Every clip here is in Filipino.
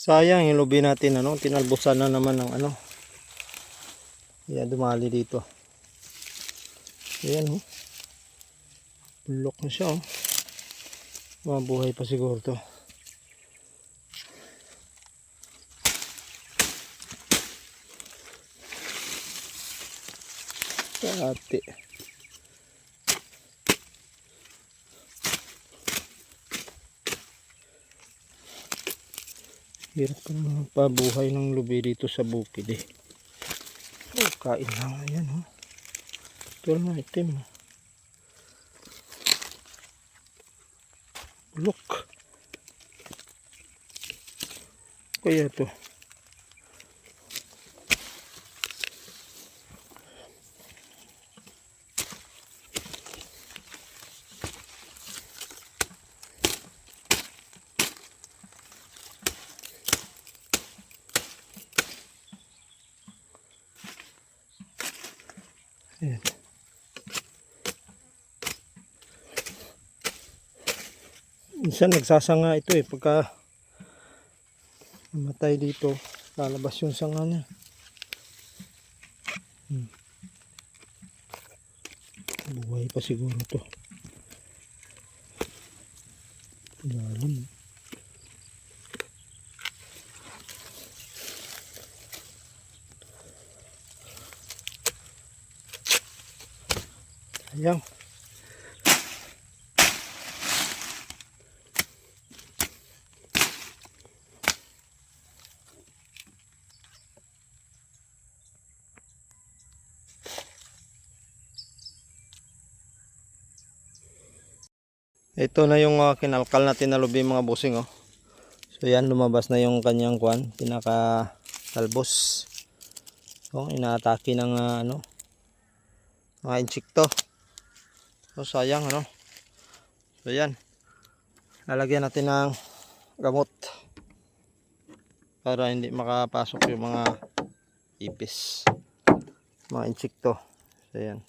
Sayang yung lubi natin, ano, tinalbusan na naman ng ano. Yan, dumali dito. Ayan, oh. Bulok na siya, oh. Mabuhay pa siguro to. Ate. Hirap pa naman pabuhay ng lubi dito sa bukid eh. Oh, kain na nga yan, oh. Ito na itim. Bulok. Kaya ito. Ayan. Minsan nagsasanga ito eh, pagka namatay dito lalabas yung sanga niya. Buhay pa siguro to. Lalim. Ayan. Ito na yung kinalkal natin na lubi mga bossing, oh. So yan, lumabas na yung kanyang kwan, pinaka talbos. So inaatake ng ano, mga insekto. So sayang, ano. So yan, lalagyan natin ng gamot para hindi makapasok yung mga ipis, mga insekto. So yan.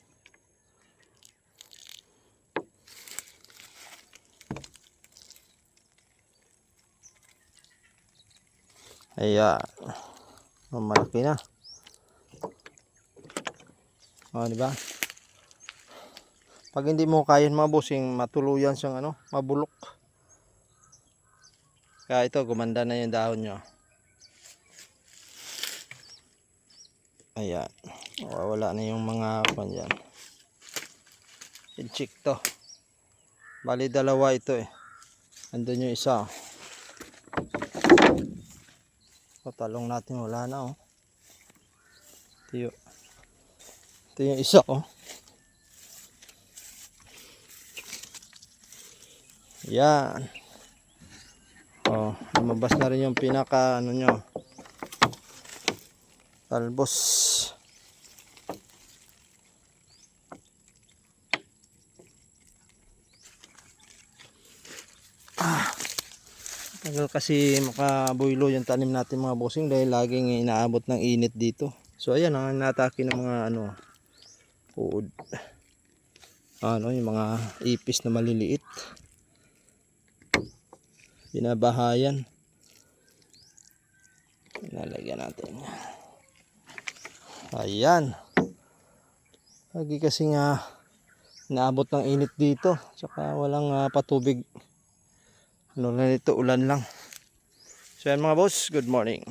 Ayan. Malaki na. O, diba? Pag hindi mo kaya mga bossing, matuluyan siyang ano, mabulok. Kaya ito, gumanda na yung dahon nyo. Ayan. Wala na yung mga kanyan. Insekto. Bali dalawa ito eh. Andun yung isa. Talong natin wala na, oh. Ito yung isa, oh. Yan. Oh, lumabas na rin yung pinaka ano nyo, talbos. Tagal kasi makabuylo yung tanim natin mga bossing dahil laging inaabot ng init dito. So ayan ang natake ng mga ano, uod. Ano, yung mga ipis na maliliit. Binabahayan. Lalagyan natin. Ayan. Lagi kasi nga naabot ng init dito. Tsaka walang patubig. Ano na ito, ulan lang. So yan mga boss, good morning.